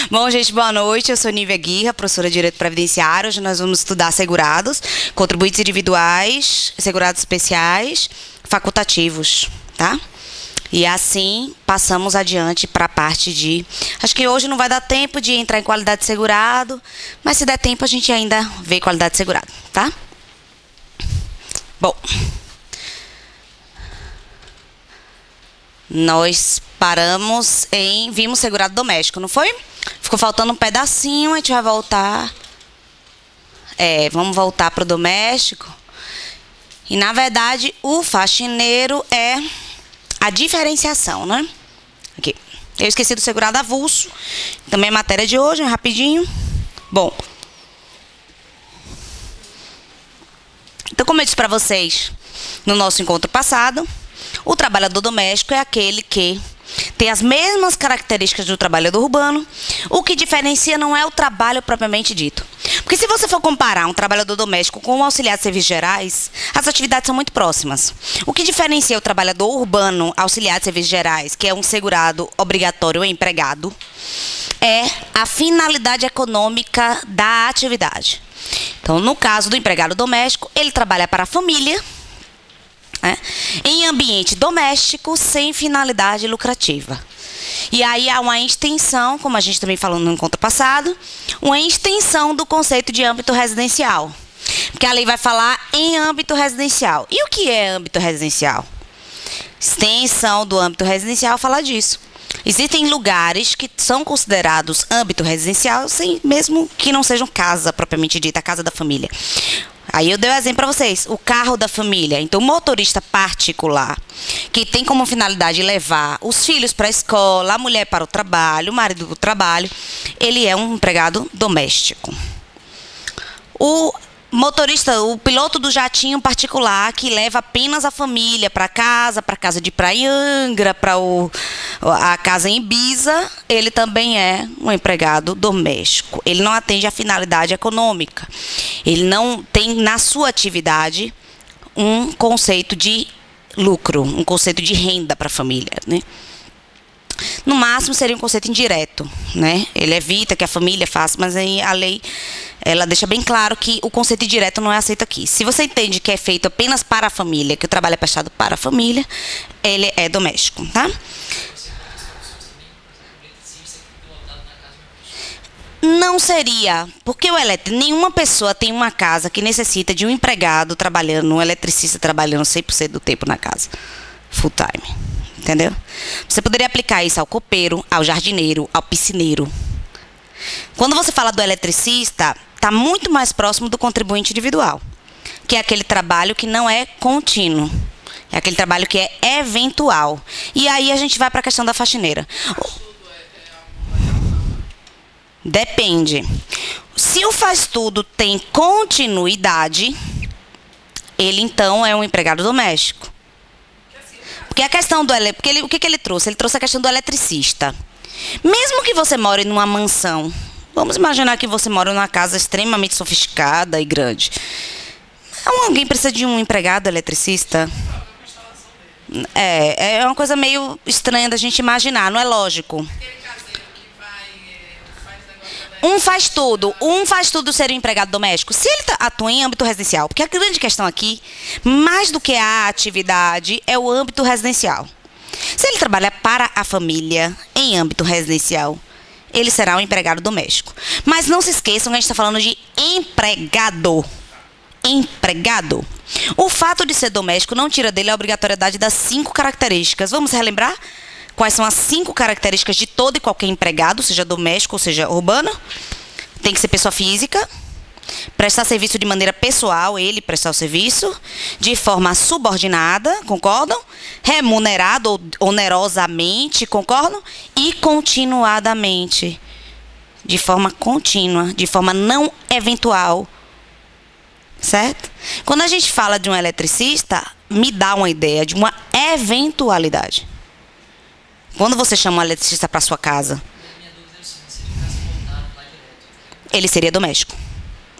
Bom, gente, boa noite. Eu sou Nívia Guirra, professora de Direito Previdenciário. Hoje nós vamos estudar segurados, contribuintes individuais, segurados especiais, facultativos, tá? E assim, passamos adiante para a parte de... Acho que hoje não vai dar tempo de entrar em qualidade de segurado, mas se der tempo a gente ainda vê qualidade de segurado, tá? Bom... Nós paramos em... Vimos segurado doméstico, não foi? Ficou faltando um pedacinho, a gente vai voltar. Vamos voltar para o doméstico. E, na verdade, o faxineiro é a diferenciação, né? Aqui. Eu esqueci do segurado avulso. Também é matéria de hoje, rapidinho. Bom. Então, como eu disse para vocês no nosso encontro passado, o trabalhador doméstico é aquele que tem as mesmas características do trabalhador urbano. O que diferencia não é o trabalho propriamente dito. Porque se você for comparar um trabalhador doméstico com um auxiliar de serviços gerais, as atividades são muito próximas. O que diferencia o trabalhador urbano auxiliar de serviços gerais, que é um segurado obrigatório ou empregado, é a finalidade econômica da atividade. Então, no caso do empregado doméstico, ele trabalha para a família, em ambiente doméstico, sem finalidade lucrativa. E aí há uma extensão, como a gente também falou no encontro passado, uma extensão do conceito de âmbito residencial. Porque a lei vai falar em âmbito residencial. E o que é âmbito residencial? Extensão do âmbito residencial fala disso. Existem lugares que são considerados âmbito residencial, mesmo que não sejam casa propriamente dita, a casa da família. Aí eu dei um exemplo para vocês, o carro da família. Então, o motorista particular, que tem como finalidade levar os filhos para a escola, a mulher para o trabalho, o marido para o trabalho, ele é um empregado doméstico. O motorista, o piloto do jatinho particular, que leva apenas a família para casa de Praiangra, para a casa em Ibiza, ele também é um empregado doméstico. Ele não atende à finalidade econômica. Ele não tem na sua atividade um conceito de lucro, um conceito de renda para a família, né? No máximo seria um conceito indireto, né? Ele evita que a família faça, mas aí a lei ela deixa bem claro que o conceito indireto não é aceito aqui. Se você entende que é feito apenas para a família, que o trabalho é prestado para a família, ele é doméstico, tá? Não seria, porque nenhuma pessoa tem uma casa que necessita de um empregado trabalhando, um eletricista trabalhando 100% do tempo na casa, full time. Entendeu? Você poderia aplicar isso ao copeiro, ao jardineiro, ao piscineiro. Quando você fala do eletricista, está muito mais próximo do contribuinte individual, que é aquele trabalho que não é contínuo. É aquele trabalho que é eventual. E aí a gente vai para a questão da faxineira. Depende. Se o faz tudo tem continuidade, ele então é um empregado doméstico. Porque a questão do o que ele trouxe? Ele trouxe a questão do eletricista. Mesmo que você more numa mansão, vamos imaginar que você mora numa casa extremamente sofisticada e grande. Alguém precisa de um empregado eletricista? É uma coisa meio estranha da gente imaginar, não é lógico. Um faz tudo ser um empregado doméstico. Se ele atua em âmbito residencial, porque a grande questão aqui, mais do que a atividade, é o âmbito residencial. Se ele trabalha para a família em âmbito residencial, ele será um empregado doméstico. Mas não se esqueçam que a gente está falando de empregado. Empregado. O fato de ser doméstico não tira dele a obrigatoriedade das 5 características. Vamos relembrar? Quais são as 5 características de todo e qualquer empregado, seja doméstico ou seja urbano? Tem que ser pessoa física, prestar serviço de maneira pessoal, ele prestar o serviço, de forma subordinada, concordam? Remunerado ou onerosamente, concordam? E continuadamente, de forma contínua, de forma não eventual, certo? Quando a gente fala de um eletricista, me dá uma ideia de uma eventualidade. Quando você chama um eletricista para sua casa, ele seria doméstico.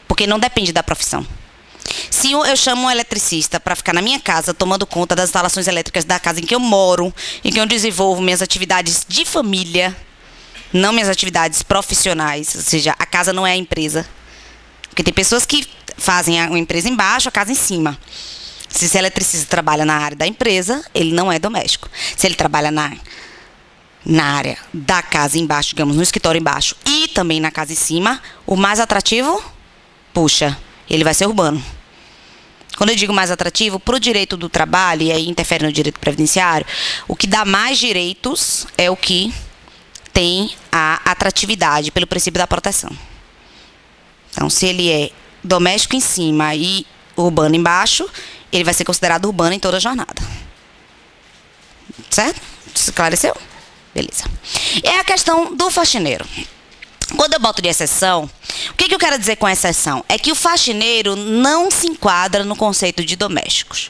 Porque não depende da profissão. Se eu chamo um eletricista para ficar na minha casa, tomando conta das instalações elétricas da casa em que eu moro, em que eu desenvolvo minhas atividades de família, não minhas atividades profissionais, ou seja, a casa não é a empresa. Porque tem pessoas que fazem uma empresa embaixo, a casa em cima. Se esse eletricista trabalha na área da empresa, ele não é doméstico. Se ele trabalha na área da casa embaixo, digamos, no escritório embaixo, e também na casa em cima, o mais atrativo, puxa, ele vai ser urbano. Quando eu digo mais atrativo, para o direito do trabalho, e aí interfere no direito previdenciário, o que dá mais direitos é o que tem a atratividade pelo princípio da proteção. Então, se ele é doméstico em cima e urbano embaixo, ele vai ser considerado urbano em toda a jornada. Certo? Esclareceu? Beleza. É a questão do faxineiro. Quando eu boto de exceção, o que eu quero dizer com exceção? É que o faxineiro não se enquadra no conceito de domésticos,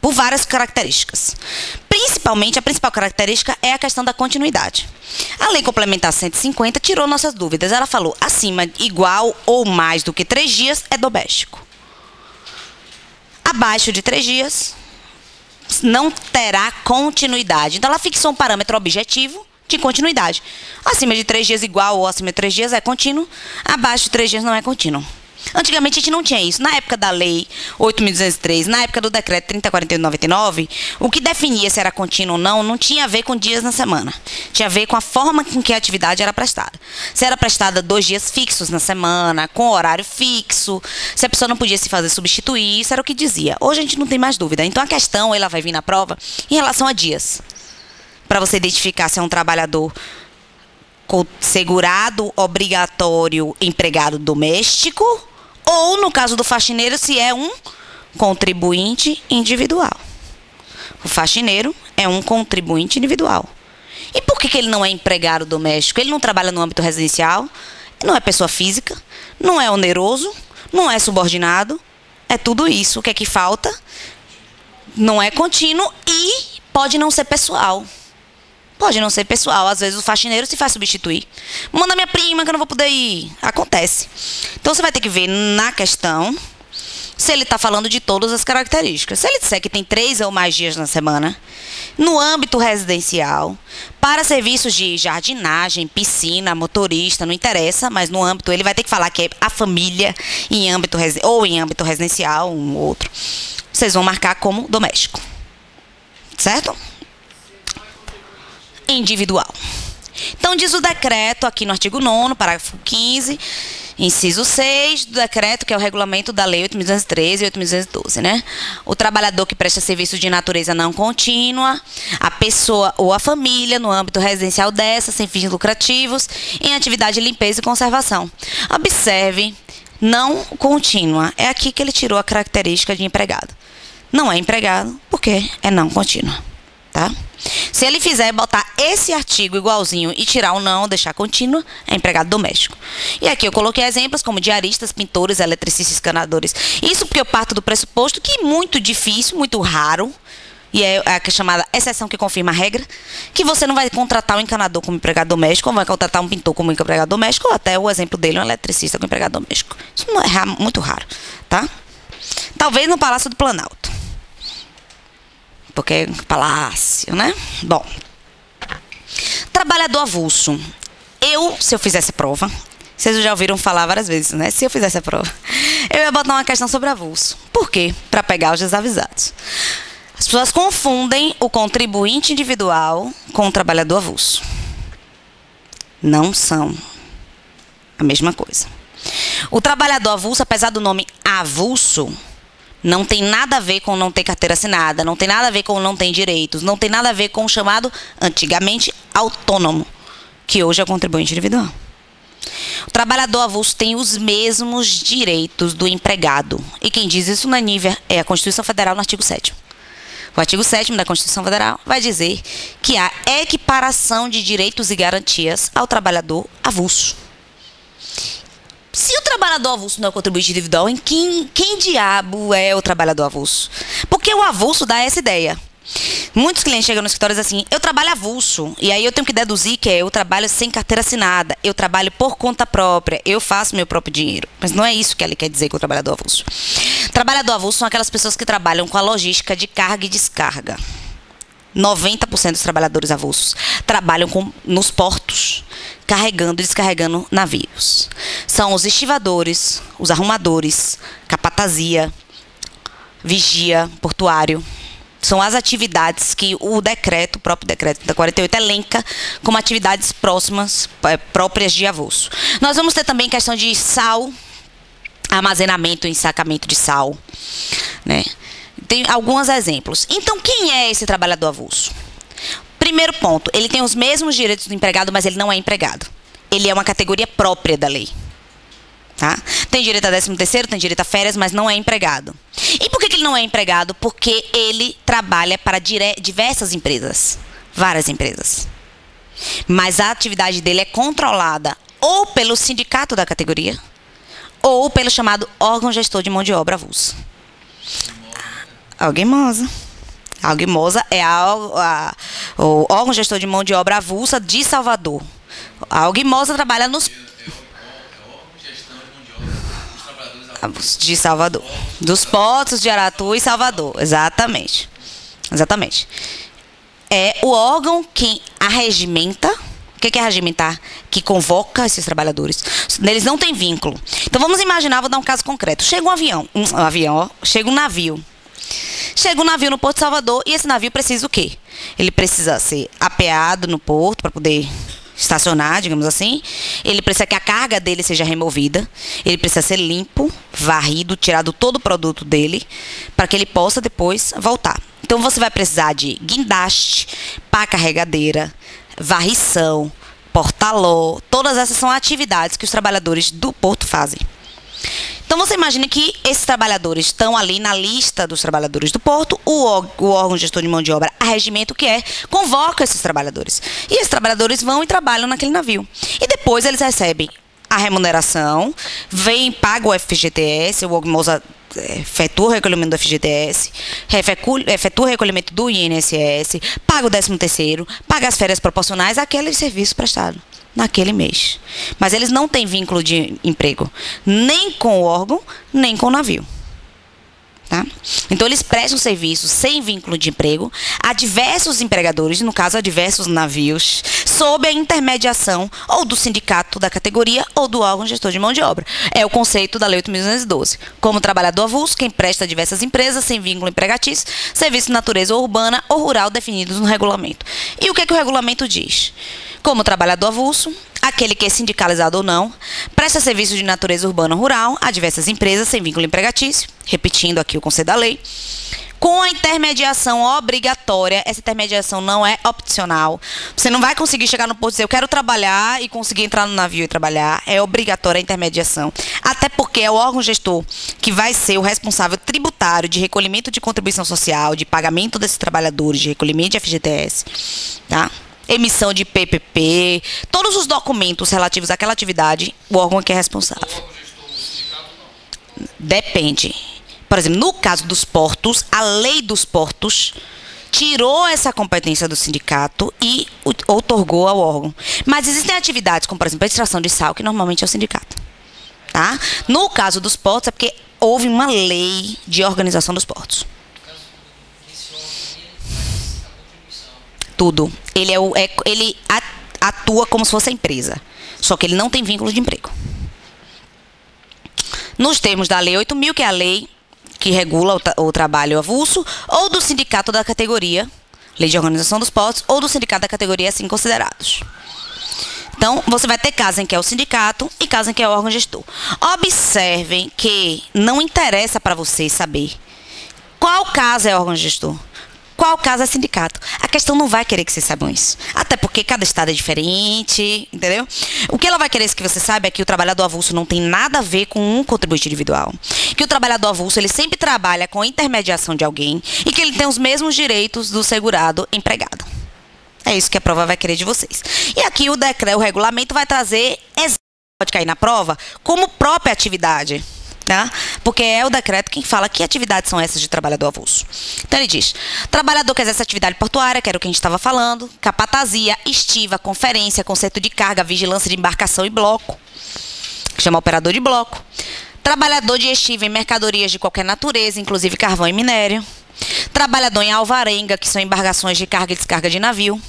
por várias características. Principalmente, a principal característica é a questão da continuidade. A Lei Complementar 150 tirou nossas dúvidas. Ela falou, acima, igual ou mais do que 3 dias é doméstico. Abaixo de 3 dias, não terá continuidade. Então, ela fixou um parâmetro objetivo de continuidade. Acima de 3 dias igual ou acima de 3 dias é contínuo, abaixo de 3 dias não é contínuo. Antigamente a gente não tinha isso. Na época da Lei 8.203, na época do Decreto 3048/99, o que definia se era contínuo ou não tinha a ver com dias na semana. Tinha a ver com a forma com que a atividade era prestada. Se era prestada 2 dias fixos na semana, com horário fixo, se a pessoa não podia se fazer substituir, isso era o que dizia. Hoje a gente não tem mais dúvida. Então a questão, ela vai vir na prova em relação a dias. Para você identificar se é um trabalhador segurado, obrigatório, empregado doméstico, ou, no caso do faxineiro, se é um contribuinte individual. O faxineiro é um contribuinte individual. E por que ele não é empregado doméstico? Ele não trabalha no âmbito residencial, não é pessoa física, não é oneroso, não é subordinado, é tudo isso. O que é que falta? Não é contínuo e pode não ser pessoal. Pode não ser pessoal. Às vezes o faxineiro se faz substituir. Manda minha prima que eu não vou poder ir. Acontece. Então você vai ter que ver na questão se ele está falando de todas as características. Se ele disser que tem 3 ou mais dias na semana, no âmbito residencial, para serviços de jardinagem, piscina, motorista, não interessa, mas no âmbito, ele vai ter que falar que é a família em âmbito ou em âmbito residencial, um ou outro. Vocês vão marcar como doméstico. Certo? Individual. Então, diz o decreto, aqui no artigo 9º, parágrafo 15, inciso 6, do decreto, que é o regulamento da Lei 8.213 e 8.212, né? O trabalhador que presta serviço de natureza não contínua, a pessoa ou a família, no âmbito residencial dessa, sem fins lucrativos, em atividade de limpeza e conservação. Observe, não contínua. É aqui que ele tirou a característica de empregado. Não é empregado, porque é não contínua, tá? Se ele fizer botar esse artigo igualzinho e tirar o não, deixar contínuo, é empregado doméstico. E aqui eu coloquei exemplos como diaristas, pintores, eletricistas, escanadores. Isso porque eu parto do pressuposto que é muito difícil, muito raro, e é a chamada exceção que confirma a regra, que você não vai contratar um encanador como empregado doméstico, ou vai contratar um pintor como empregado doméstico, ou até o exemplo dele, um eletricista como empregado doméstico. Isso não é muito raro, tá? Talvez no Palácio do Planalto. Porque é palácio, né? Bom, trabalhador avulso. Se eu fizesse a prova, vocês já ouviram falar várias vezes, né? Se eu fizesse a prova, eu ia botar uma questão sobre avulso. Por quê? Para pegar os desavisados. As pessoas confundem o contribuinte individual com o trabalhador avulso. Não são a mesma coisa. O trabalhador avulso, apesar do nome avulso, não tem nada a ver com não ter carteira assinada, não tem nada a ver com não ter direitos, não tem nada a ver com o chamado, antigamente, autônomo, que hoje é o contribuinte individual. O trabalhador avulso tem os mesmos direitos do empregado. E quem diz isso na Nívea é a Constituição Federal, no artigo 7º. O artigo 7º da Constituição Federal vai dizer que há equiparação de direitos e garantias ao trabalhador avulso. Se o trabalhador avulso não é o contribuinte individual, em quem diabo é o trabalhador avulso? Porque o avulso dá essa ideia. Muitos clientes chegam no escritório e dizem assim, eu trabalho avulso. E aí eu tenho que deduzir que eu trabalho sem carteira assinada, eu trabalho por conta própria, eu faço meu próprio dinheiro. Mas não é isso que ele quer dizer com o trabalhador avulso. Trabalhador avulso são aquelas pessoas que trabalham com a logística de carga e descarga. 90% dos trabalhadores avulsos trabalham nos portos, carregando e descarregando navios. São os estivadores, os arrumadores, capatazia, vigia, portuário. São as atividades que o próprio decreto da 48, elenca como atividades próprias de avulso. Nós vamos ter também questão de sal, armazenamento e ensacamento de sal, né? Tem alguns exemplos. Então, quem é esse trabalhador avulso? Primeiro ponto, ele tem os mesmos direitos do empregado, mas ele não é empregado. Ele é uma categoria própria da lei. Tá? Tem direito a 13º, tem direito a férias, mas não é empregado. E por que ele não é empregado? Porque ele trabalha para diversas empresas, várias empresas. Mas a atividade dele é controlada ou pelo sindicato da categoria, ou pelo chamado órgão gestor de mão de obra avulsa. A Alguimosa. A Alguimosa é o órgão gestor de mão de obra avulsa de Salvador. A Alguimosa trabalha nos... de Salvador. Dos portos de Aratu e Salvador. Exatamente. Exatamente. É o órgão que arregimenta. O que é regimentar? Que convoca esses trabalhadores. Eles não têm vínculo. Então vamos imaginar, vou dar um caso concreto. Chega um avião. Chega um navio. Chega um navio no Porto de Salvador e esse navio precisa o quê? Ele precisa ser apeado no porto para poder estacionar, digamos assim. Ele precisa que a carga dele seja removida. Ele precisa ser limpo, varrido, tirado todo o produto dele, para que ele possa depois voltar. Então você vai precisar de guindaste, pá carregadeira, varrição, portaló. Todas essas são atividades que os trabalhadores do porto fazem. Então você imagina que esses trabalhadores estão ali na lista dos trabalhadores do porto, o órgão gestor de mão de obra, arregimento que é, convoca esses trabalhadores. E esses trabalhadores vão e trabalham naquele navio. E depois eles recebem a remuneração, pagam o FGTS, o Alguimosa efetua o recolhimento do FGTS, efetua o recolhimento do INSS, paga o 13º, paga as férias proporcionais àquele serviço prestado naquele mês. Mas eles não têm vínculo de emprego, nem com o órgão, nem com o navio. Tá? Então, eles prestam serviço sem vínculo de emprego a diversos empregadores, no caso, a diversos navios, sob a intermediação ou do sindicato da categoria ou do órgão gestor de mão de obra. É o conceito da Lei 8.212. Como trabalhador avulso, quem presta a diversas empresas sem vínculo empregatício, serviço de natureza urbana ou rural definidos no regulamento. E o que o regulamento diz? Como trabalhador avulso, aquele que é sindicalizado ou não, presta serviço de natureza urbana ou rural a diversas empresas sem vínculo empregatício, repetindo aqui o conceito da lei, com a intermediação obrigatória. Essa intermediação não é opcional. Você não vai conseguir chegar no porto e dizer, eu quero trabalhar e conseguir entrar no navio e trabalhar. É obrigatória a intermediação. Até porque é o órgão gestor que vai ser o responsável tributário de recolhimento de contribuição social, de pagamento desses trabalhadores, de recolhimento de FGTS, tá? Emissão de PPP, todos os documentos relativos àquela atividade, o órgão é que é responsável. O órgão gestor, o sindicato não? Depende. Por exemplo, no caso dos portos, a lei dos portos tirou essa competência do sindicato e outorgou ao órgão. Mas existem atividades, como por exemplo a extração de sal, que normalmente é o sindicato. Tá? No caso dos portos, é porque houve uma lei de organização dos portos. Tudo. Ele atua como se fosse a empresa, só que ele não tem vínculo de emprego. Nos termos da Lei 8.000, que é a lei que regula o trabalho avulso, ou do sindicato da categoria, Lei de Organização dos Portos, ou do sindicato da categoria assim considerados. Então, você vai ter casos em que é o sindicato e casos em que é o órgão gestor. Observem que não interessa para vocês saber qual caso é órgão gestor, qual caso é sindicato. A questão não vai querer que vocês saibam isso. Até porque cada estado é diferente, entendeu? O que ela vai querer que você saiba é que o trabalhador avulso não tem nada a ver com um contribuinte individual. Que o trabalhador avulso, ele sempre trabalha com a intermediação de alguém e que ele tem os mesmos direitos do segurado empregado. É isso que a prova vai querer de vocês. E aqui o regulamento vai trazer, pode cair na prova, como própria atividade. Tá? Porque é o decreto quem fala que atividades são essas de trabalhador avulso. Então ele diz, trabalhador que exerce atividade portuária, que era o que a gente estava falando, capatazia, estiva, conferência, conserto de carga, vigilância de embarcação e bloco, que chama operador de bloco. Trabalhador de estiva em mercadorias de qualquer natureza, inclusive carvão e minério. trabalhador em alvarenga, que são embarcações de carga e descarga de navio,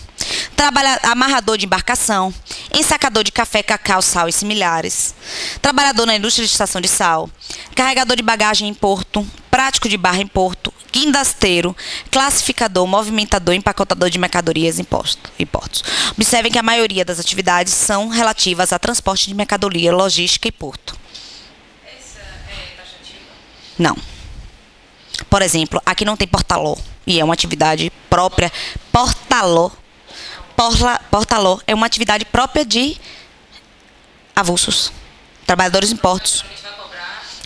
amarrador de embarcação, ensacador de café, cacau, sal e similares, trabalhador na indústria de extração de sal, carregador de bagagem em porto, prático de barra em porto, guindasteiro, classificador, movimentador, empacotador de mercadorias e portos. Observem que a maioria das atividades são relativas a transporte de mercadoria, logística e porto. Essa é taxativa? Não. Por exemplo, aqui não tem portaló, e é uma atividade própria. Portaló é uma atividade própria de avulsos, trabalhadores em portos,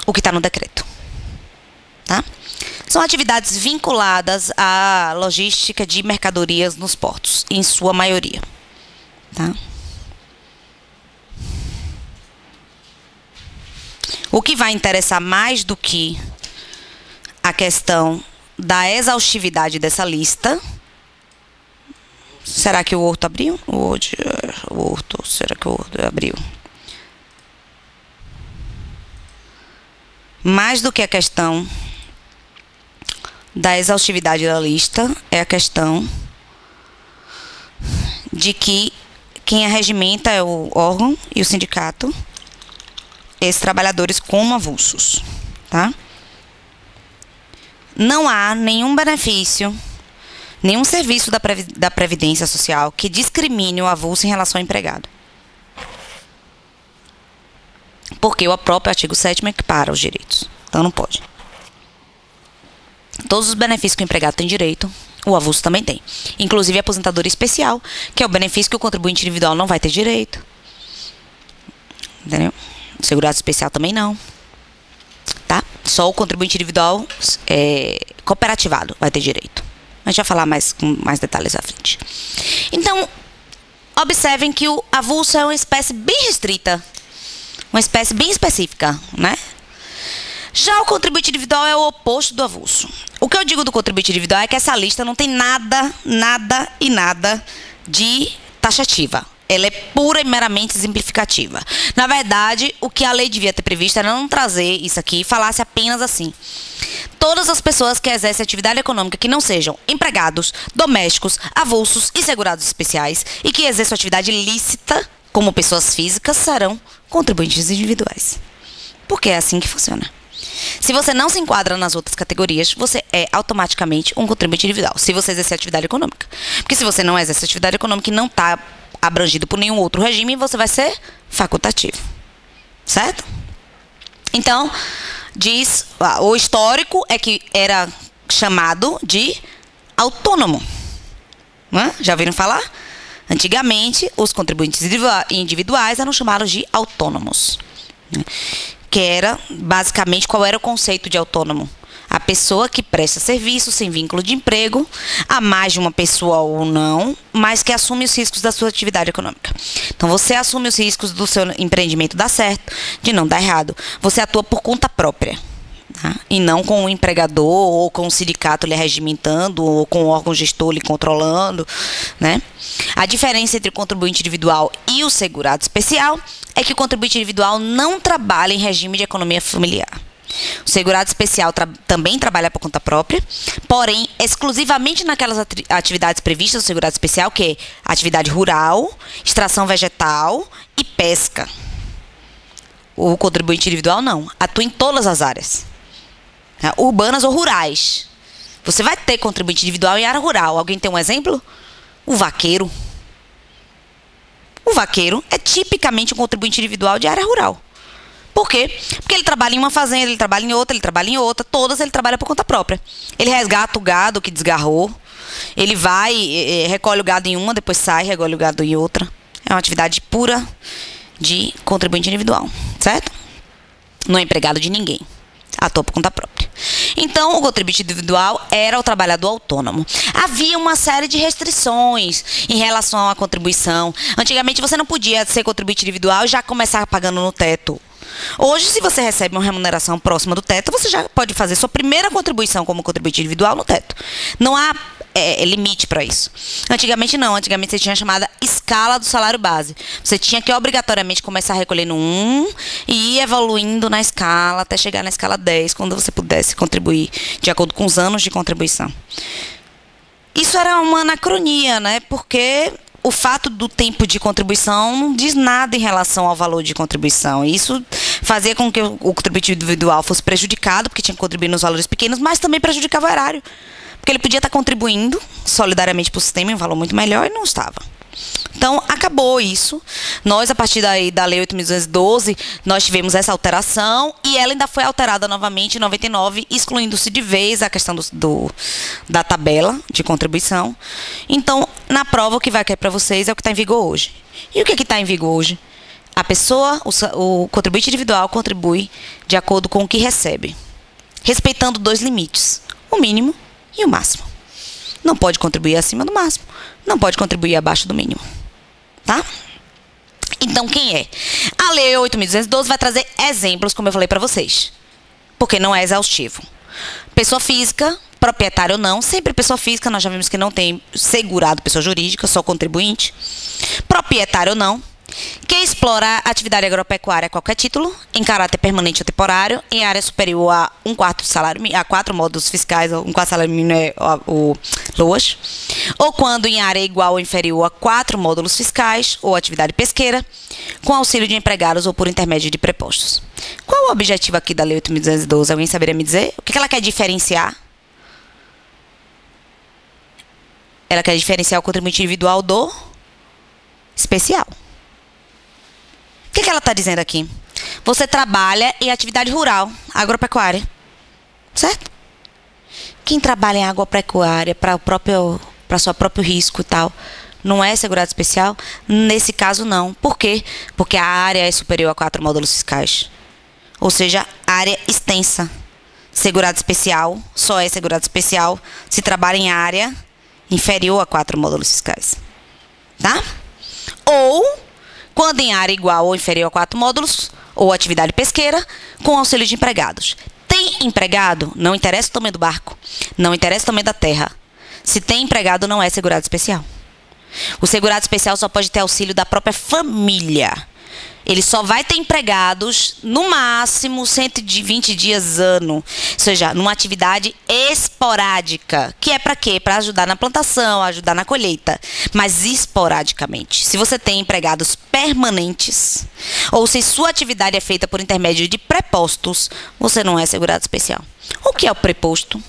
o que está no decreto. Tá? São atividades vinculadas à logística de mercadorias nos portos, em sua maioria. Tá? O que vai interessar mais do que a questão da exaustividade dessa lista. Será que o Horto abriu? Será que o Horto abriu? Mais do que a questão da exaustividade da lista, é a questão de que quem arregimenta é o órgão e o sindicato, esses trabalhadores como avulsos, tá? Não há nenhum benefício, nenhum serviço da Previdência Social que discrimine o avulso em relação ao empregado. Porque o próprio artigo 7º equipara os direitos. Então não pode. Todos os benefícios que o empregado tem direito, o avulso também tem. Inclusive a aposentadoria especial, que é o benefício que o contribuinte individual não vai ter direito. Entendeu? O segurado especial também não. Tá? Só o contribuinte individual cooperativado vai ter direito. A gente vai falar com mais detalhes à frente. Então, observem que o avulso é uma espécie bem restrita, uma espécie bem específica, né? Já o contribuinte individual é o oposto do avulso. O que eu digo do contribuinte individual é que essa lista não tem nada de taxativa. Ela é pura e meramente exemplificativa. Na verdade, o que a lei devia ter previsto era não trazer isso aqui e falasse apenas assim: todas as pessoas que exercem atividade econômica que não sejam empregados, domésticos, avulsos e segurados especiais e que exerçam atividade lícita como pessoas físicas serão contribuintes individuais. Porque é assim que funciona. Se você não se enquadra nas outras categorias, você é automaticamente um contribuinte individual, se você exercer atividade econômica. Porque se você não exerce atividade econômica e não está abrangido por nenhum outro regime, você vai ser facultativo. Certo? Então, diz, o histórico é que era chamado de autônomo. Já ouviram falar? Antigamente, os contribuintes individuais eram chamados de autônomos. Que era, basicamente, qual era o conceito de autônomo? A pessoa que presta serviço sem vínculo de emprego a mais de uma pessoa ou não, mas que assume os riscos da sua atividade econômica. Então, você assume os riscos do seu empreendimento dar certo, de não dar errado. Você atua por conta própria, tá? E não com o empregador ou com o sindicato lhe regimentando ou com o órgão gestor lhe controlando, né? A diferença entre o contribuinte individual e o segurado especial é que o contribuinte individual não trabalha em regime de economia familiar. O segurado especial também trabalha por conta própria, porém, exclusivamente naquelas atividades previstas do segurado especial, que é atividade rural, extração vegetal e pesca. O contribuinte individual não, atua em todas as áreas, né? Urbanas ou rurais. Você vai ter contribuinte individual em área rural. Alguém tem um exemplo? O vaqueiro. O vaqueiro é tipicamente um contribuinte individual de área rural. Por quê? Porque ele trabalha em uma fazenda, ele trabalha em outra, todas ele trabalha por conta própria. Ele resgata o gado que desgarrou, ele vai, recolhe o gado em uma, depois sai, recolhe o gado em outra. É uma atividade pura de contribuinte individual, certo? Não é empregado de ninguém, atua por conta própria. Então, o contribuinte individual era o trabalhador autônomo. Havia uma série de restrições em relação à contribuição. Antigamente, você não podia ser contribuinte individual e já começar pagando no teto. Hoje, se você recebe uma remuneração próxima do teto, você já pode fazer sua primeira contribuição como contribuinte individual no teto. Não há limite para isso. Antigamente não, antigamente você tinha a chamada escala do salário base. Você tinha que obrigatoriamente começar recolhendo 1 e ir evoluindo na escala até chegar na escala 10, quando você pudesse contribuir de acordo com os anos de contribuição. Isso era uma anacronia, né? Porque o fato do tempo de contribuição não diz nada em relação ao valor de contribuição. Isso fazia com que o contribuinte individual fosse prejudicado, porque tinha que contribuir nos valores pequenos, mas também prejudicava o erário. Porque ele podia estar contribuindo solidariamente para o sistema em um valor muito melhor e não estava. Então, acabou isso. Nós, a partir da Lei 8.212, nós tivemos essa alteração e ela ainda foi alterada novamente em 99, excluindo-se de vez a questão da tabela de contribuição. Então, na prova, o que vai cair para vocês é o que está em vigor hoje. E o que está em vigor hoje? A pessoa, o contribuinte individual, contribui de acordo com o que recebe, respeitando 2 limites, o mínimo e o máximo. Não pode contribuir acima do máximo, não pode contribuir abaixo do mínimo. Tá? Então, quem é? A Lei 8.212 vai trazer exemplos, como eu falei para vocês, porque não é exaustivo. Pessoa física, proprietário ou não, sempre pessoa física, nós já vimos que não tem segurado pessoa jurídica, só contribuinte. Proprietário ou não, que explora atividade agropecuária a qualquer título, em caráter permanente ou temporário, em área superior a 1/4 do salário, a 4 módulos fiscais, ou 1/4 do salário mínimo é o LOAS, ou quando em área igual ou inferior a 4 módulos fiscais, ou atividade pesqueira, com auxílio de empregados ou por intermédio de prepostos. Qual o objetivo aqui da Lei 8.212? Alguém saberia me dizer? O que ela quer diferenciar? Ela quer diferenciar o contribuinte individual do especial. O que ela está dizendo aqui? Você trabalha em atividade rural, agropecuária, certo? Quem trabalha em agropecuária para seu próprio risco e tal, não é segurado especial? Nesse caso, não. Por quê? Porque a área é superior a 4 módulos fiscais. Ou seja, área extensa. Segurado especial só é segurado especial se trabalha em área inferior a 4 módulos fiscais. Tá? Ou quando em área igual ou inferior a 4 módulos, ou atividade pesqueira, com auxílio de empregados. Tem empregado? Não interessa o tamanho do barco, não interessa o tamanho da terra. Se tem empregado, não é segurado especial. O segurado especial só pode ter auxílio da própria família. Ele só vai ter empregados, no máximo, 120 dias ano. Ou seja, numa atividade esporádica. Que é para quê? Para ajudar na plantação, ajudar na colheita. Mas esporadicamente. Se você tem empregados permanentes, ou se sua atividade é feita por intermédio de prepostos, você não é segurado especial. O que é o preposto?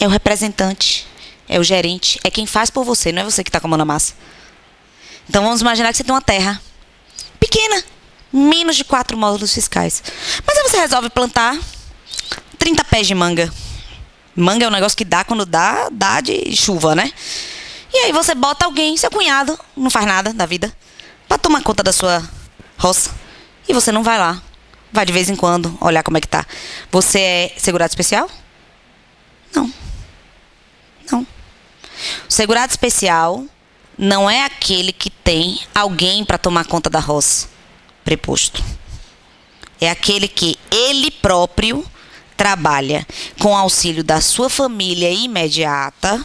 É o representante, é o gerente, é quem faz por você, não é você que está com a mão na massa. Então, vamos imaginar que você tem uma terra pequena, menos de 4 módulos fiscais. Mas aí você resolve plantar 30 pés de manga. Manga é um negócio que dá quando dá de chuva, né? E aí você bota alguém, seu cunhado, não faz nada da vida, para tomar conta da sua roça. E você não vai lá. Vai de vez em quando olhar como é que tá. Você é segurado especial? Não. Não. O segurado especial não é aquele que tem alguém para tomar conta da roça, preposto. É aquele que ele próprio trabalha com auxílio da sua família imediata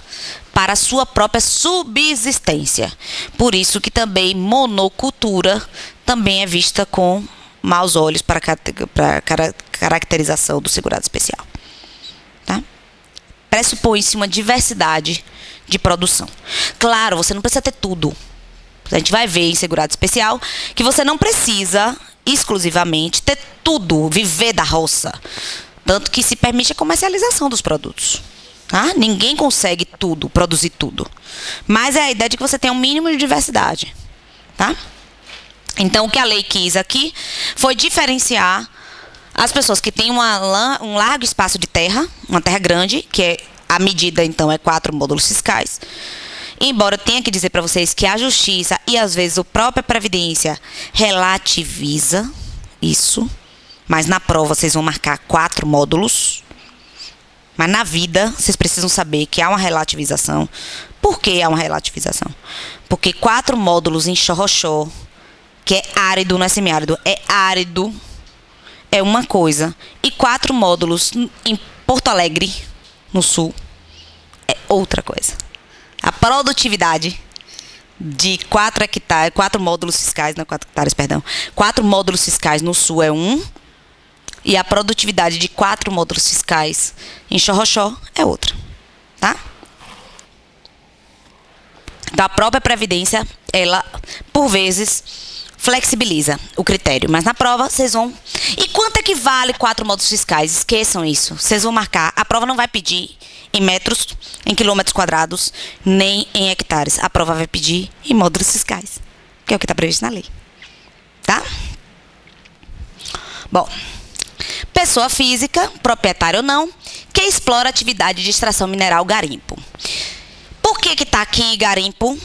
para a sua própria subsistência. Por isso que também monocultura também é vista com maus olhos para a caracterização do segurado especial. Tá? Pressupõe-se uma diversidade de produção. Claro, você não precisa ter tudo. A gente vai ver em segurado especial que você não precisa exclusivamente ter tudo, viver da roça. Tanto que se permite a comercialização dos produtos. Tá? Ninguém consegue tudo, produzir tudo. Mas é a ideia de que você tenha um mínimo de diversidade. Tá? Então, o que a lei quis aqui foi diferenciar as pessoas que têm um largo espaço de terra, uma terra grande, que é a medida, então, é 4 módulos fiscais. Embora eu tenha que dizer para vocês que a Justiça e, às vezes, a própria Previdência relativiza isso. Mas na prova vocês vão marcar 4 módulos. Mas na vida, vocês precisam saber que há uma relativização. Por que há uma relativização? Porque 4 módulos em Xorroxó, que é árido, não é semiárido, é árido, é uma coisa. E 4 módulos em Porto Alegre, no sul, é outra coisa. A produtividade de 4 hectares, 4 módulos fiscais, não 4 hectares, perdão, 4 módulos fiscais no sul é 1, e a produtividade de 4 módulos fiscais em Xorroxó é outra, tá? Então, a própria Previdência, ela, por vezes, flexibiliza o critério. Mas na prova, vocês vão... E quanto é que vale 4 módulos fiscais? Esqueçam isso. Vocês vão marcar. A prova não vai pedir em metros, em quilômetros quadrados, nem em hectares. A prova vai pedir em módulos fiscais, que é o que está previsto na lei. Tá? Bom, pessoa física, proprietária ou não, que explora atividade de extração mineral garimpo. Por que que tá aqui garimpo?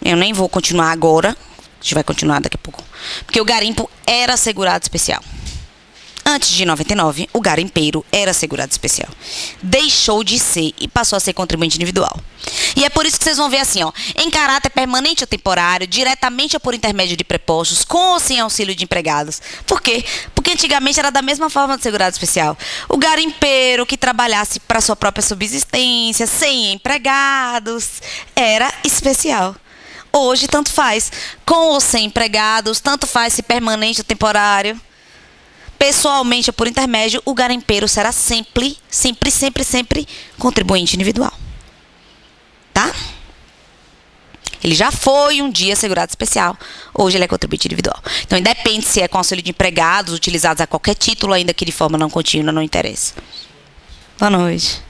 Eu nem vou continuar agora. A gente vai continuar daqui a pouco. Porque o garimpo era segurado especial. Antes de 99, o garimpeiro era segurado especial. Deixou de ser e passou a ser contribuinte individual. E é por isso que vocês vão ver assim, ó, em caráter permanente ou temporário, diretamente ou por intermédio de prepostos, com ou sem auxílio de empregados. Por quê? Porque antigamente era da mesma forma do segurado especial. O garimpeiro que trabalhasse para sua própria subsistência, sem empregados, era especial. Hoje, tanto faz. Com ou sem empregados, tanto faz se permanente ou temporário. Pessoalmente ou por intermédio, o garimpeiro será sempre contribuinte individual. Tá? Ele já foi um dia segurado especial, hoje ele é contribuinte individual. Então, independe se é com auxílio de empregados, utilizados a qualquer título, ainda que de forma não contínua, não interessa. Boa noite.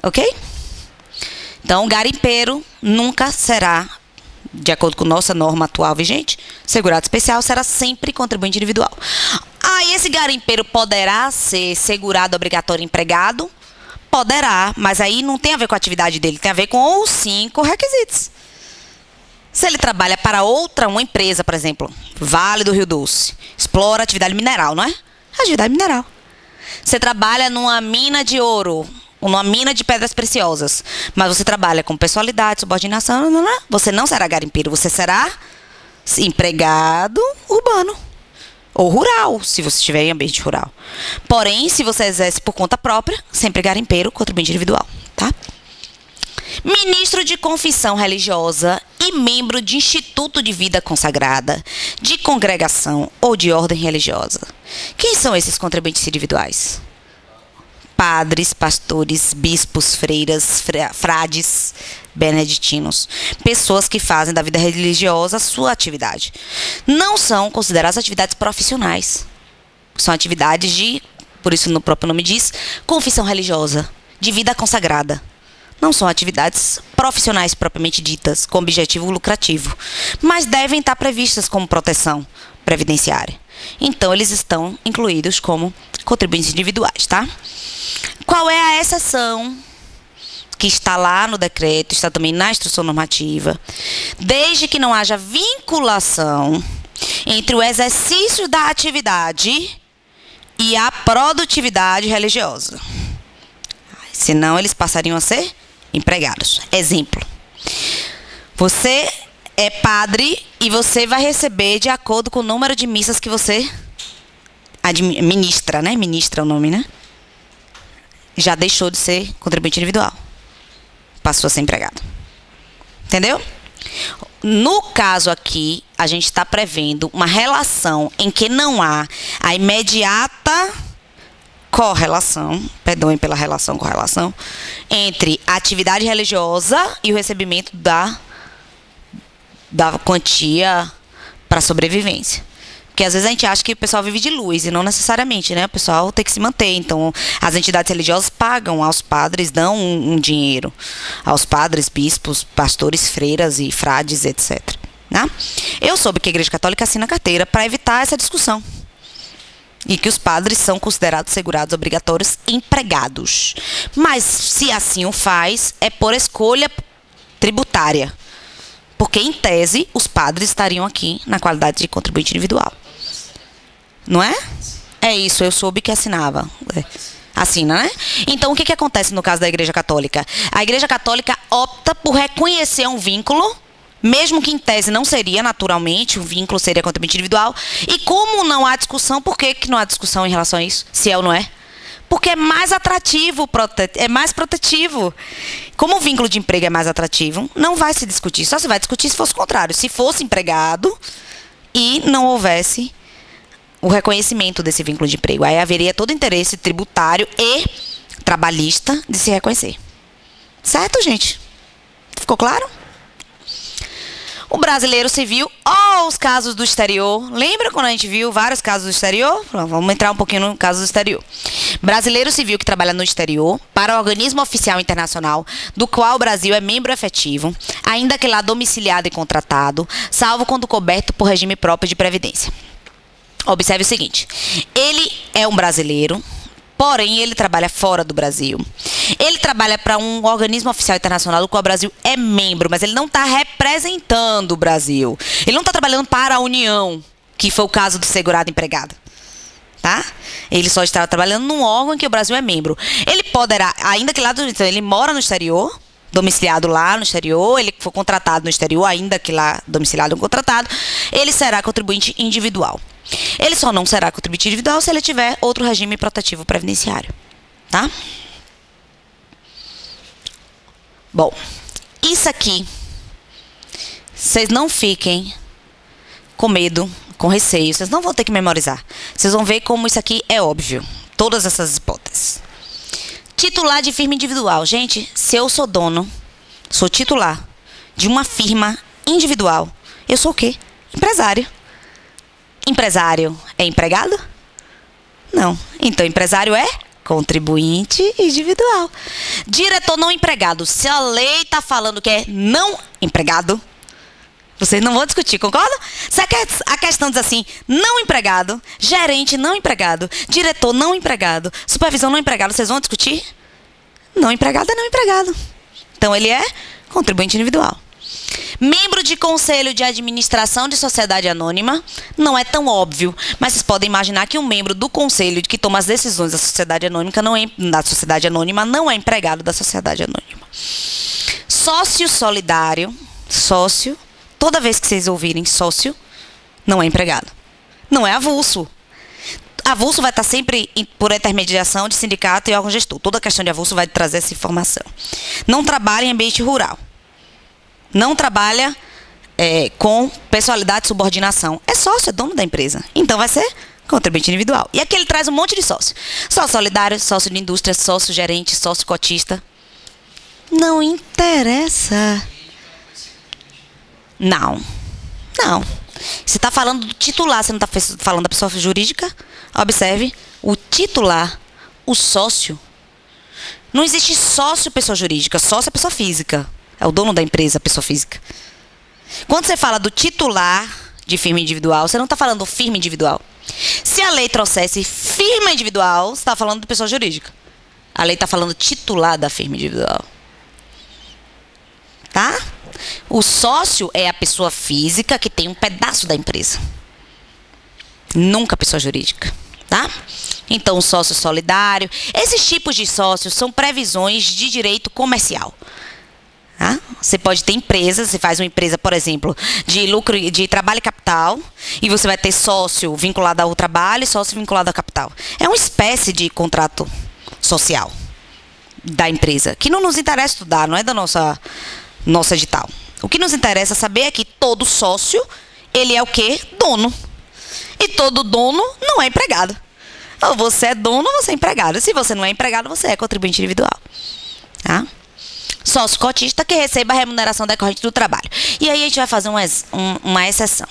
Ok? Então, o garimpeiro nunca será, de acordo com nossa norma atual vigente, segurado especial será sempre contribuinte individual. E esse garimpeiro poderá ser segurado obrigatório empregado? Poderá, mas aí não tem a ver com a atividade dele, tem a ver com os 5 requisitos. Se ele trabalha para uma empresa, por exemplo, Vale do Rio Doce, explora atividade mineral, não é? Atividade mineral. Você trabalha numa mina de ouro, ou numa mina de pedras preciosas, mas você trabalha com pessoalidade, subordinação, você não será garimpeiro, você será empregado urbano. Ou rural, se você estiver em ambiente rural. Porém, se você exerce por conta própria, sempre garimpeiro, contribuinte individual, tá? Ministro de confissão religiosa e membro de instituto de vida consagrada, de congregação ou de ordem religiosa. Quem são esses contribuintes individuais? Padres, pastores, bispos, freiras, frades, beneditinos. Pessoas que fazem da vida religiosa sua atividade. Não são consideradas atividades profissionais. São atividades de, por isso no próprio nome diz, confissão religiosa, de vida consagrada. Não são atividades profissionais propriamente ditas, com objetivo lucrativo, mas devem estar previstas como proteção previdenciária. Então, eles estão incluídos como contribuintes individuais, tá? Qual é a exceção que está lá no decreto, está também na instrução normativa, desde que não haja vinculação entre o exercício da atividade e a produtividade religiosa. Senão, eles passariam a ser empregados. Exemplo. Você é padre e você vai receber de acordo com o número de missas que você administra, né? Ministra é o nome, né? Já deixou de ser contribuinte individual. Passou a ser empregado. Entendeu? No caso aqui, a gente está prevendo uma relação em que não há a imediata correlação, perdoem pela relação, correlação, entre a atividade religiosa e o recebimento da quantia para sobrevivência. Porque às vezes a gente acha que o pessoal vive de luz, e não necessariamente, né? O pessoal tem que se manter. Então, as entidades religiosas pagam aos padres, dão um dinheiro aos padres, bispos, pastores, freiras e frades, etc. Né? Eu soube que a Igreja Católica assina carteira para evitar essa discussão. E que os padres são considerados segurados obrigatórios empregados. Mas, se assim o faz, é por escolha tributária. Porque, em tese, os padres estariam aqui na qualidade de contribuinte individual. Não é? É isso, eu soube que assinava. Assina, né? Então, o que acontece no caso da Igreja Católica? A Igreja Católica opta por reconhecer um vínculo, mesmo que em tese não seria, naturalmente, o vínculo seria contribuinte individual. E como não há discussão, por que não há discussão em relação a isso? Se é ou não é? Porque é mais atrativo, é mais protetivo. Como o vínculo de emprego é mais atrativo, não vai se discutir. Só se vai discutir se fosse o contrário. Se fosse empregado e não houvesse o reconhecimento desse vínculo de emprego. Aí haveria todo interesse tributário e trabalhista de se reconhecer. Certo, gente? Ficou claro? O brasileiro civil, os casos do exterior. Lembra quando a gente viu vários casos do exterior? Vamos entrar um pouquinho no caso do exterior. Brasileiro civil que trabalha no exterior para organismo oficial internacional do qual o Brasil é membro efetivo, ainda que lá domiciliado e contratado, salvo quando coberto por regime próprio de previdência. Observe o seguinte, ele é um brasileiro, porém ele trabalha fora do Brasil. Ele trabalha para um organismo oficial internacional do qual o Brasil é membro, mas ele não está representando o Brasil. Ele não está trabalhando para a União, que foi o caso do segurado empregado. Tá? Ele só está trabalhando num órgão em que o Brasil é membro. Ele poderá, ainda que lá ele mora no exterior, domiciliado lá no exterior, ele foi contratado no exterior, ainda que lá domiciliado ou contratado, ele será contribuinte individual. Ele só não será contribuinte individual se ele tiver outro regime protetivo previdenciário. Tá? Bom, isso aqui, vocês não fiquem com medo, com receio, vocês não vão ter que memorizar. Vocês vão ver como isso aqui é óbvio, todas essas hipóteses. Titular de firma individual. Gente, se eu sou dono, sou titular de uma firma individual, eu sou o quê? Empresário. Empresário é empregado? Não. Então, empresário é contribuinte individual. Diretor não empregado. Se a lei está falando que é não empregado, vocês não vão discutir, concorda? Se a questão diz assim, não empregado, gerente não empregado, diretor não empregado, supervisão não empregado, vocês vão discutir? Não empregado é não empregado. Então, ele é contribuinte individual. Membro de conselho de administração de sociedade anônima, não é tão óbvio, mas vocês podem imaginar que um membro do conselho que toma as decisões da sociedade anônima não é empregado da sociedade anônima. Sócio solidário, sócio, toda vez que vocês ouvirem sócio, não é empregado. Não é avulso. Avulso vai estar sempre por intermediação de sindicato e órgão gestor. Toda questão de avulso vai trazer essa informação. Não trabalha em ambiente rural. Não trabalha com pessoalidade de subordinação. É sócio, é dono da empresa. Então vai ser contribuinte individual. E aqui ele traz um monte de sócio. Sócio solidário, sócio de indústria, sócio gerente, sócio cotista. Não interessa. Não. Não. Você está falando do titular, você não está falando da pessoa jurídica? Observe, o titular, o sócio. Não existe sócio pessoa jurídica, sócio é pessoa física. É o dono da empresa, a pessoa física. Quando você fala do titular de firma individual, você não está falando firma individual. Se a lei trouxesse firma individual, você está falando de pessoa jurídica. A lei está falando titular da firma individual. Tá? O sócio é a pessoa física que tem um pedaço da empresa. Nunca a pessoa jurídica. Tá? Então, o sócio solidário. Esses tipos de sócios são previsões de direito comercial. Tá? Você pode ter empresas, você faz uma empresa, por exemplo, de lucro, de trabalho e capital, e você vai ter sócio vinculado ao trabalho e sócio vinculado ao capital. É uma espécie de contrato social da empresa, que não nos interessa estudar, não é da nossa edital. O que nos interessa saber é que todo sócio, ele é o quê? Dono. E todo dono não é empregado. Ou você é dono ou você é empregado. Se você não é empregado, você é contribuinte individual. Tá? Sócio cotista que receba a remuneração decorrente do trabalho. E aí a gente vai fazer uma exceção.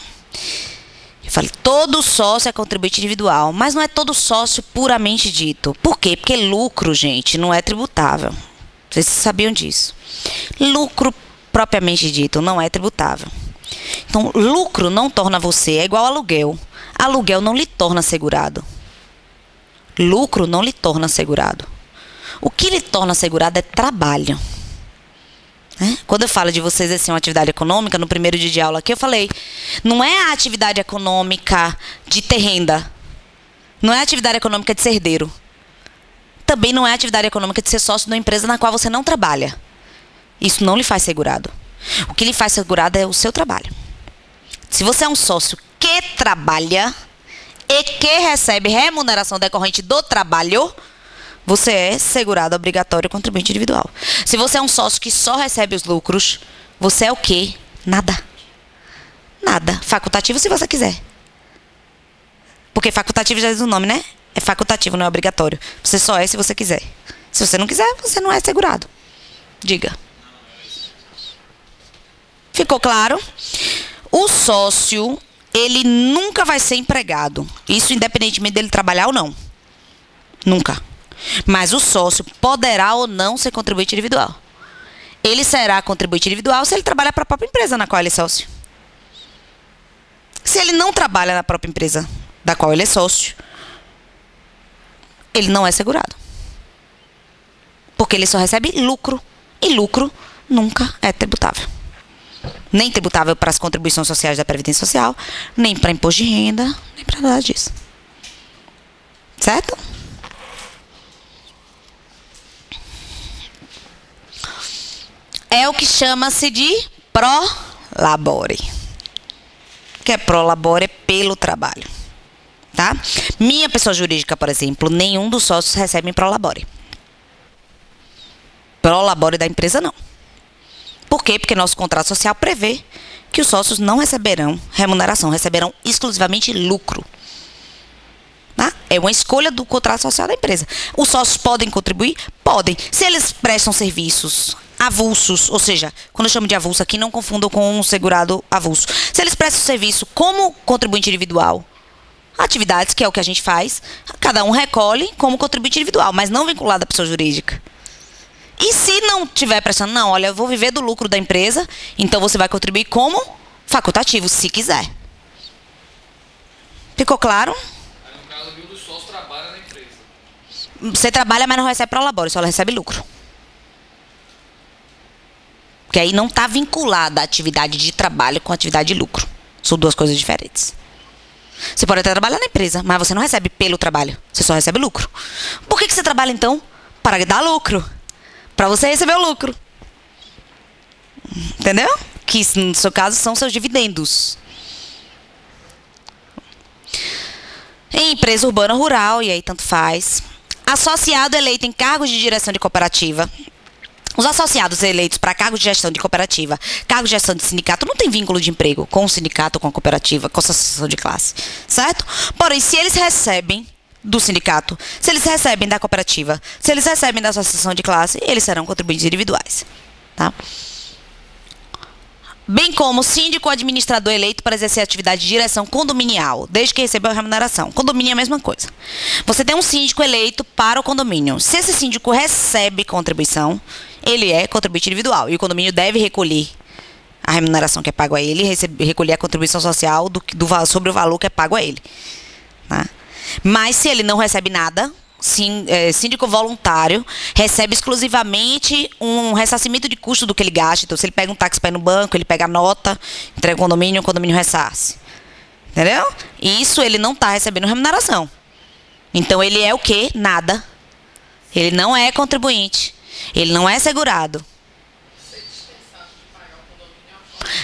Eu falei, todo sócio é contribuinte individual, mas não é todo sócio puramente dito. Por quê? Porque lucro, gente, não é tributável. Vocês sabiam disso. Lucro propriamente dito não é tributável. Então, lucro não torna você, é igual aluguel. Aluguel não lhe torna segurado. Lucro não lhe torna segurado. O que lhe torna segurado é trabalho. Quando eu falo de você exercer uma atividade econômica, no primeiro dia de aula aqui eu falei, não é a atividade econômica de ter renda, não é a atividade econômica de ser herdeiro, também não é a atividade econômica de ser sócio de uma empresa na qual você não trabalha. Isso não lhe faz segurado. O que lhe faz segurado é o seu trabalho. Se você é um sócio que trabalha e que recebe remuneração decorrente do trabalho, você é segurado obrigatório contribuinte individual. Se você é um sócio que só recebe os lucros, você é o quê? Nada. Nada. Facultativo se você quiser. Porque facultativo já diz o nome, né? É facultativo, não é obrigatório. Você só é se você quiser. Se você não quiser, você não é segurado. Diga. Ficou claro? O sócio, ele nunca vai ser empregado. Isso independentemente dele trabalhar ou não. Nunca. Mas o sócio poderá ou não ser contribuinte individual. Ele será contribuinte individual se ele trabalhar para a própria empresa na qual ele é sócio. Se ele não trabalha na própria empresa da qual ele é sócio, ele não é segurado. Porque ele só recebe lucro. E lucro nunca é tributável. Nem tributável para as contribuições sociais da Previdência Social, nem para imposto de renda, nem para nada disso. Certo? É o que chama-se de pro labore. Que é pro labore pelo trabalho. Tá? Minha pessoa jurídica, por exemplo, nenhum dos sócios recebe pro labore. Pro labore da empresa, não. Por quê? Porque nosso contrato social prevê que os sócios não receberão remuneração, receberão exclusivamente lucro. Tá? É uma escolha do contrato social da empresa. Os sócios podem contribuir? Podem. Se eles prestam serviços avulsos, ou seja, quando eu chamo de avulso aqui, não confundam com um segurado avulso. Se eles prestam serviço como contribuinte individual, atividades, que é o que a gente faz, cada um recolhe como contribuinte individual, mas não vinculado à pessoa jurídica. E se não estiver prestando, não, olha, eu vou viver do lucro da empresa, então você vai contribuir como facultativo, se quiser. Ficou claro? Aí, no caso, nenhum dos sócios trabalha na empresa. Você trabalha, mas não recebe pro labore, só recebe lucro. Porque aí não está vinculada a atividade de trabalho com a atividade de lucro. São duas coisas diferentes. Você pode até trabalhar na empresa, mas você não recebe pelo trabalho, você só recebe lucro. Por que você trabalha, então? Para dar lucro. Para você receber o lucro. Entendeu? Que no seu caso são seus dividendos. Em empresa urbana ou rural, e aí tanto faz. Associado eleito em cargos de direção de cooperativa. Os associados eleitos para cargos de gestão de cooperativa, cargos de gestão de sindicato, não tem vínculo de emprego com o sindicato, com a cooperativa, com a associação de classe. Certo? Porém, se eles recebem do sindicato, se eles recebem da cooperativa, se eles recebem da associação de classe, eles serão contribuintes individuais. Tá? Bem como síndico ou administrador eleito para exercer atividade de direção condominial, desde que recebeu a remuneração. Condomínio é a mesma coisa. Você tem um síndico eleito para o condomínio. Se esse síndico recebe contribuição, ele é contribuinte individual. E o condomínio deve recolher a remuneração que é pago a ele, recolher a contribuição social sobre o valor que é pago a ele. Tá? Mas se ele não recebe nada, síndico voluntário recebe exclusivamente um ressarcimento de custo do que ele gasta. Então, se ele pega um táxi para ir no banco, ele pega a nota, entrega o condomínio ressarce. Entendeu? Isso ele não está recebendo remuneração. Então, ele é o quê? Nada. Ele não é contribuinte. Ele não é segurado.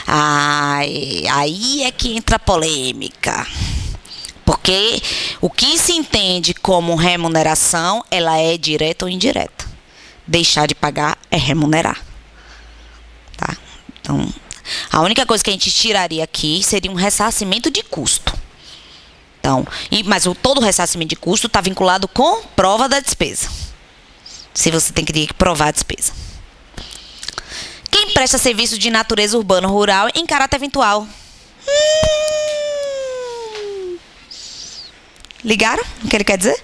Aí é que entra a polêmica. Porque o que se entende como remuneração, ela é direta ou indireta. Deixar de pagar é remunerar. Tá? Então, a única coisa que a gente tiraria aqui seria um ressarcimento de custo. Então, mas todo o ressarcimento de custo está vinculado com prova da despesa. Se você tem que provar a despesa. Quem presta serviço de natureza urbana ou rural em caráter eventual? Ligaram o que ele quer dizer?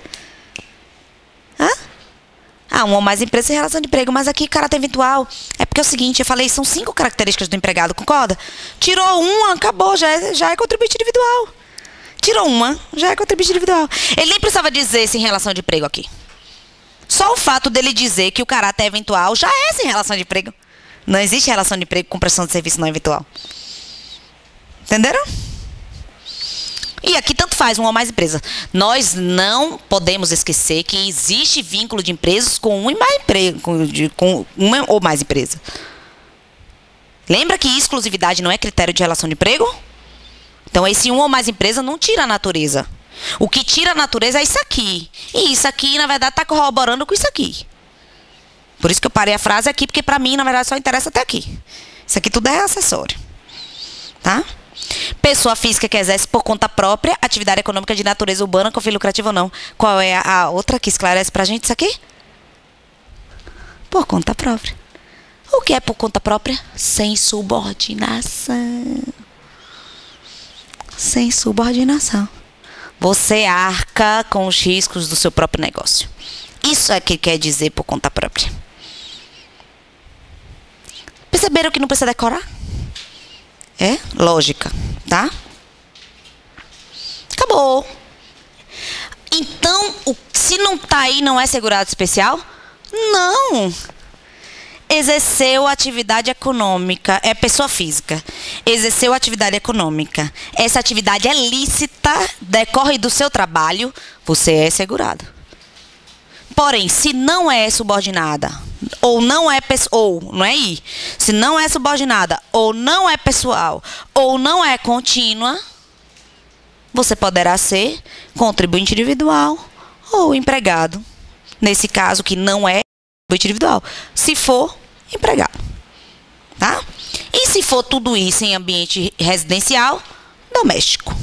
Hã? Uma ou mais empresas em relação de emprego, mas aqui caráter eventual. É porque é o seguinte, eu falei, são 5 características do empregado, concorda? Tirou uma, acabou, já é contribuinte individual. Tirou uma, já é contribuinte individual. Ele nem precisava dizer se em relação de emprego aqui. Só o fato dele dizer que o caráter é eventual já é sem relação de emprego. Não existe relação de emprego com prestação de serviço não eventual. Entenderam? E aqui tanto faz uma ou mais empresas. Nós não podemos esquecer que existe vínculo de empresas com uma ou mais empresas. Lembra que exclusividade não é critério de relação de emprego? Então, esse uma ou mais empresas não tira a natureza. O que tira a natureza é isso aqui. E isso aqui, na verdade, está corroborando com isso aqui. Por isso que eu parei a frase aqui, porque para mim, na verdade, só interessa até aqui. Isso aqui tudo é acessório. Tá? Pessoa física que exerce por conta própria atividade econômica de natureza urbana com fim lucrativo ou não. Qual é a outra que esclarece pra gente isso aqui? Por conta própria. O que é por conta própria? Sem subordinação. Sem subordinação. Você arca com os riscos do seu próprio negócio. Isso é que quer dizer por conta própria. Perceberam que não precisa decorar? É lógica, tá? Acabou. Então, se não tá aí, não é segurado especial? Não. Exerceu atividade econômica, é pessoa física. Exerceu atividade econômica. Essa atividade é lícita, decorre do seu trabalho, você é segurado. Porém, se não é subordinada, ou não é se não é subordinada, ou não é pessoal, ou não é contínua, você poderá ser contribuinte individual ou empregado. Nesse caso, que não é contribuinte individual. Se for, empregado. Tá? E se for tudo isso em ambiente residencial, doméstico.